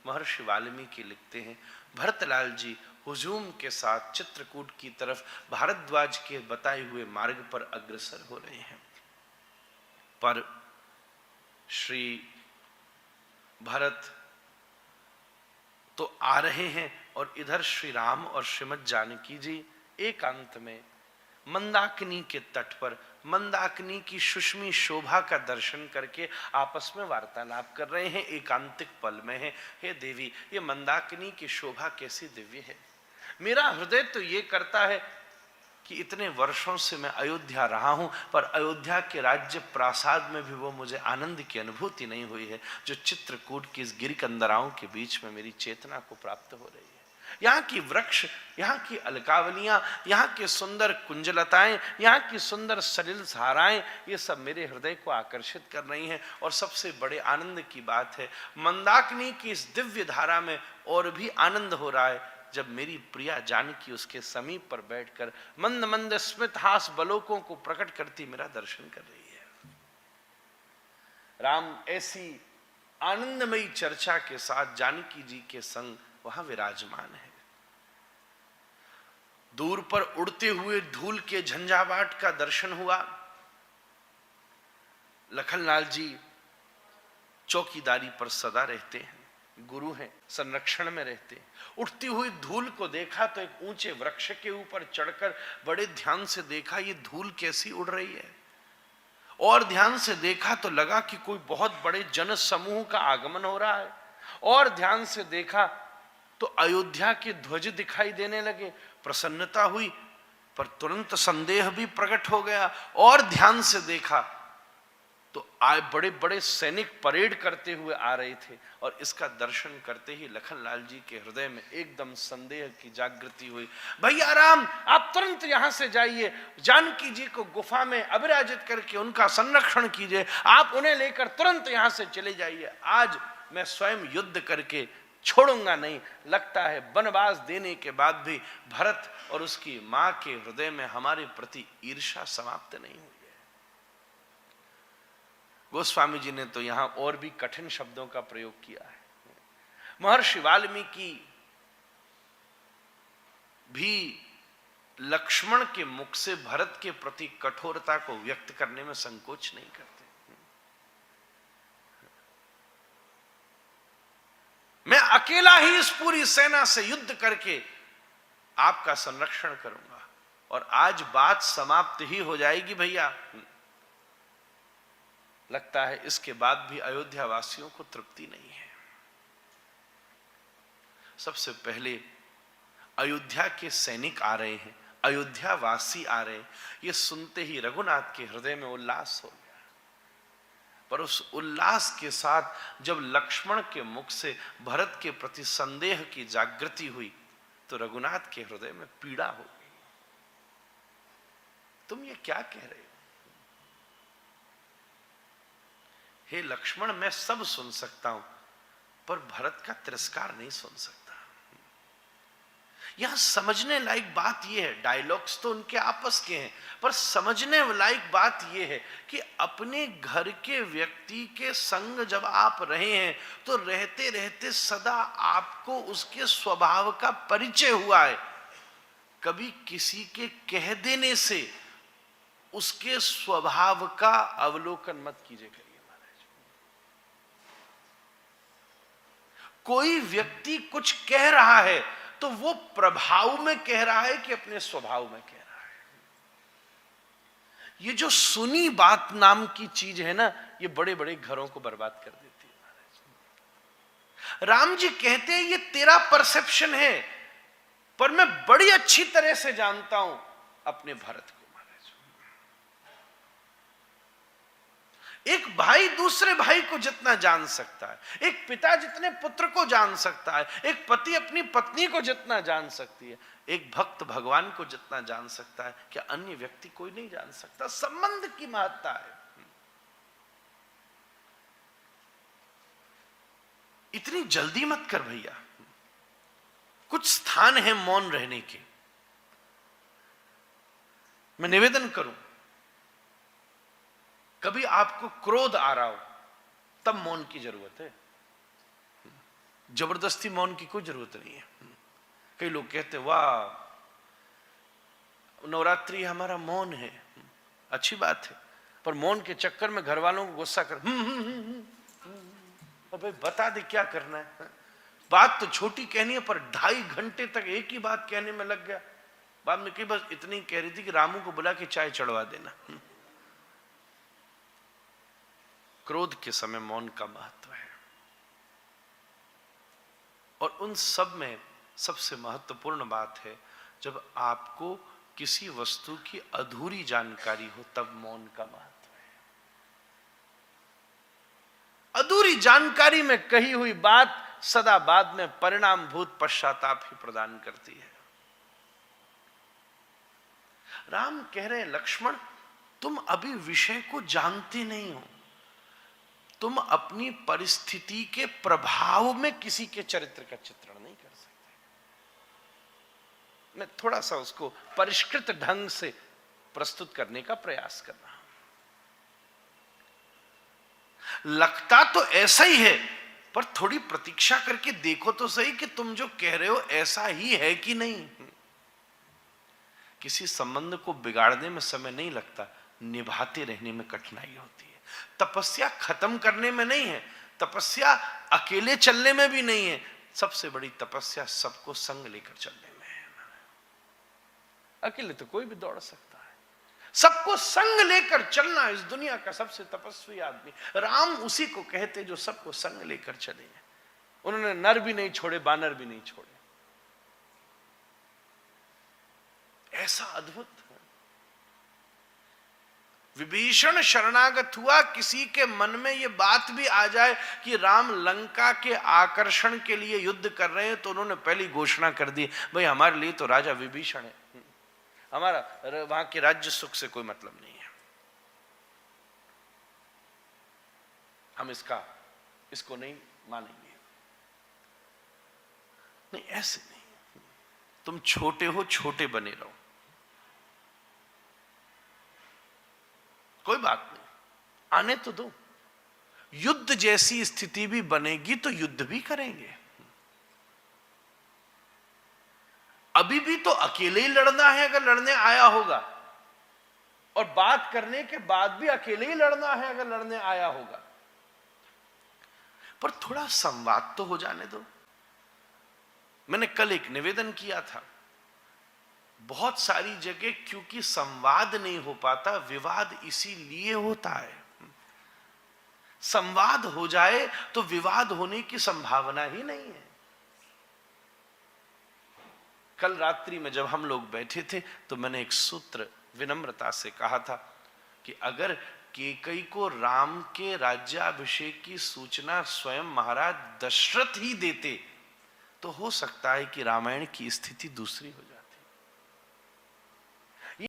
महर्षि वाल्मीकि लिखते हैं, भरतलाल जी हुजूम के साथ चित्रकूट की तरफ भारद्वाज के बताए हुए मार्ग पर अग्रसर हो रहे हैं। पर श्री भरत तो आ रहे हैं और इधर श्री राम और श्रीमद् जानकी जी एकांत में मंदाकिनी के तट पर मंदाकिनी की सुष्मी शोभा का दर्शन करके आपस में वार्तालाप कर रहे हैं, एकांतिक पल में है। हे देवी, ये मंदाकिनी की शोभा कैसी दिव्य है। मेरा हृदय तो ये करता है कि इतने वर्षों से मैं अयोध्या रहा हूं, पर अयोध्या के राज्य प्रासाद में भी वो मुझे आनंद की अनुभूति नहीं हुई है जो चित्रकूट की इस गिरिकंदराओं के बीच में मेरी चेतना को प्राप्त हो रही है। यहाँ की वृक्ष, यहाँ की अलकावलियां, यहाँ के सुंदर कुंजलताएं, यहाँ की सुंदर सलिल धाराएं, ये सब मेरे हृदय को आकर्षित कर रही हैं। और सबसे बड़े आनंद की बात है, मंदाकिनी की इस दिव्य धारा में और भी आनंद हो रहा है जब मेरी प्रिया जानकी उसके समीप पर बैठकर मंद मंद स्मित हास बलोकों को प्रकट करती मेरा दर्शन कर रही है। राम ऐसी आनंदमयी चर्चा के साथ जानकी जी के संग वहां विराजमान है। दूर पर उड़ते हुए धूल के झंझावाट का दर्शन हुआ। लखनलाल जी चौकीदारी पर सदा रहते हैं, गुरु हैं, संरक्षण में रहते हैं। उठती हुई धूल को देखा तो एक ऊंचे वृक्ष के ऊपर चढ़कर बड़े ध्यान से देखा ये धूल कैसी उड़ रही है, और ध्यान से देखा तो लगा कि कोई बहुत बड़े जन समूह का आगमन हो रहा है, और ध्यान से देखा तो अयोध्या के ध्वज दिखाई देने लगे। प्रसन्नता हुई, पर तुरंत संदेह भी प्रकट हो गया। और ध्यान से देखा तो आए बड़े बड़े सैनिक परेड करते हुए आ रहे थे, और इसका दर्शन करते ही लखनलाल जी के हृदय में एकदम संदेह की जागृति हुई। भैया राम, आप तुरंत यहां से जाइए, जानकी जी को गुफा में अविराजित करके उनका संरक्षण कीजिए, आप उन्हें लेकर तुरंत यहां से चले जाइए। आज मैं स्वयं युद्ध करके छोड़ूंगा नहीं। लगता है वनवास देने के बाद भी भरत और उसकी मां के हृदय में हमारे प्रति ईर्ष्या समाप्त नहीं हुई है। गोस्वामी जी ने तो यहां और भी कठिन शब्दों का प्रयोग किया है। महर्षि वाल्मीकि भी लक्ष्मण के मुख से भरत के प्रति कठोरता को व्यक्त करने में संकोच नहीं करते। मैं अकेला ही इस पूरी सेना से युद्ध करके आपका संरक्षण करूंगा, और आज बात समाप्त ही हो जाएगी भैया। लगता है इसके बाद भी अयोध्या वासियों को तृप्ति नहीं है। सबसे पहले अयोध्या के सैनिक आ रहे हैं, अयोध्या वासी आ रहे हैं, ये सुनते ही रघुनाथ के हृदय में उल्लास हो गया। पर उस उल्लास के साथ जब लक्ष्मण के मुख से भरत के प्रति संदेह की जागृति हुई तो रघुनाथ के हृदय में पीड़ा हो गई। तुम ये क्या कह रहे हो? हे लक्ष्मण, मैं सब सुन सकता हूं, पर भरत का तिरस्कार नहीं सुन सकता। यहां समझने लायक बात यह है, डायलॉग्स तो उनके आपस के हैं, पर समझने लायक बात यह है कि अपने घर के व्यक्ति के संग जब आप रहे हैं तो रहते रहते सदा आपको उसके स्वभाव का परिचय हुआ है। कभी किसी के कह देने से उसके स्वभाव का अवलोकन मत कीजिए। कोई व्यक्ति कुछ कह रहा है तो वो प्रभाव में कह रहा है कि अपने स्वभाव में कह रहा है। ये जो सुनी बात नाम की चीज है ना, ये बड़े बड़े घरों को बर्बाद कर देती है महाराज। राम जी कहते हैं ये तेरा परसेप्शन है, पर मैं बड़ी अच्छी तरह से जानता हूं अपने भरत को। एक भाई दूसरे भाई को जितना जान सकता है, एक पिता जितने पुत्र को जान सकता है, एक पति अपनी पत्नी को जितना जान सकती है, एक भक्त भगवान को जितना जान सकता है, क्या अन्य व्यक्ति कोई नहीं जान सकता। संबंध की महत्ता है। इतनी जल्दी मत कर भैया, कुछ स्थान है मौन रहने के। मैं निवेदन करूं, कभी आपको क्रोध आ रहा हो तब मौन की जरूरत है। जबरदस्ती मौन की कोई जरूरत नहीं है। कई लोग कहते वाह नवरात्रि हमारा मौन है, अच्छी बात है, पर मौन के चक्कर में घर वालों को गुस्सा कर भाई बता दे क्या करना है। बात तो छोटी कहनी है पर 2.5 घंटे तक एक ही बात कहने में लग गया। बाद में कई बस इतनी कह रही थी कि रामू को बुला के चाय चढ़वा देना। क्रोध के समय मौन का महत्व है। और उन सब में सबसे महत्वपूर्ण बात है जब आपको किसी वस्तु की अधूरी जानकारी हो तब मौन का महत्व है। अधूरी जानकारी में कही हुई बात सदा बाद में परिणाम भूत पश्चाताप ही प्रदान करती है। राम कह रहे हैं लक्ष्मण तुम अभी विषय को जानते नहीं हो, तुम अपनी परिस्थिति के प्रभाव में किसी के चरित्र का चित्रण नहीं कर सकते। मैं थोड़ा सा उसको परिष्कृत ढंग से प्रस्तुत करने का प्रयास कर रहा हूं। लगता तो ऐसा ही है पर थोड़ी प्रतीक्षा करके देखो तो सही कि तुम जो कह रहे हो ऐसा ही है कि नहीं। किसी संबंध को बिगाड़ने में समय नहीं लगता, निभाते रहने में कठिनाई होती है। तपस्या खत्म करने में नहीं है, तपस्या अकेले चलने में भी नहीं है, सबसे बड़ी तपस्या सबको संग लेकर चलने में है। अकेले तो कोई भी दौड़ सकता है, सबको संग लेकर चलना इस दुनिया का सबसे तपस्वी आदमी। राम उसी को कहते जो सबको संग लेकर चले। उन्होंने नर भी नहीं छोड़े, बानर भी नहीं छोड़े। ऐसा अद्भुत विभीषण शरणागत हुआ। किसी के मन में यह बात भी आ जाए कि राम लंका के आकर्षण के लिए युद्ध कर रहे हैं तो उन्होंने पहली घोषणा कर दी भाई हमारे लिए तो राजा विभीषण है, हमारा वहां के राज्य सुख से कोई मतलब नहीं है, हम इसको नहीं मानेंगे। नहीं, ऐसे नहीं। तुम छोटे हो, छोटे बने रहो, कोई बात नहीं, आने तो दो। युद्ध जैसी स्थिति भी बनेगी तो युद्ध भी करेंगे। अभी भी तो अकेले ही लड़ना है अगर लड़ने आया होगा, और बात करने के बाद भी अकेले ही लड़ना है अगर लड़ने आया होगा। पर थोड़ा संवाद तो हो जाने दो। मैंने कल एक निवेदन किया था, बहुत सारी जगह क्योंकि संवाद नहीं हो पाता, विवाद इसीलिए होता है। संवाद हो जाए तो विवाद होने की संभावना ही नहीं है। कल रात्रि में जब हम लोग बैठे थे तो मैंने एक सूत्र विनम्रता से कहा था कि अगर कैकेयी को राम के राज्याभिषेक की सूचना स्वयं महाराज दशरथ ही देते तो हो सकता है कि रामायण की स्थिति दूसरी हो जाए।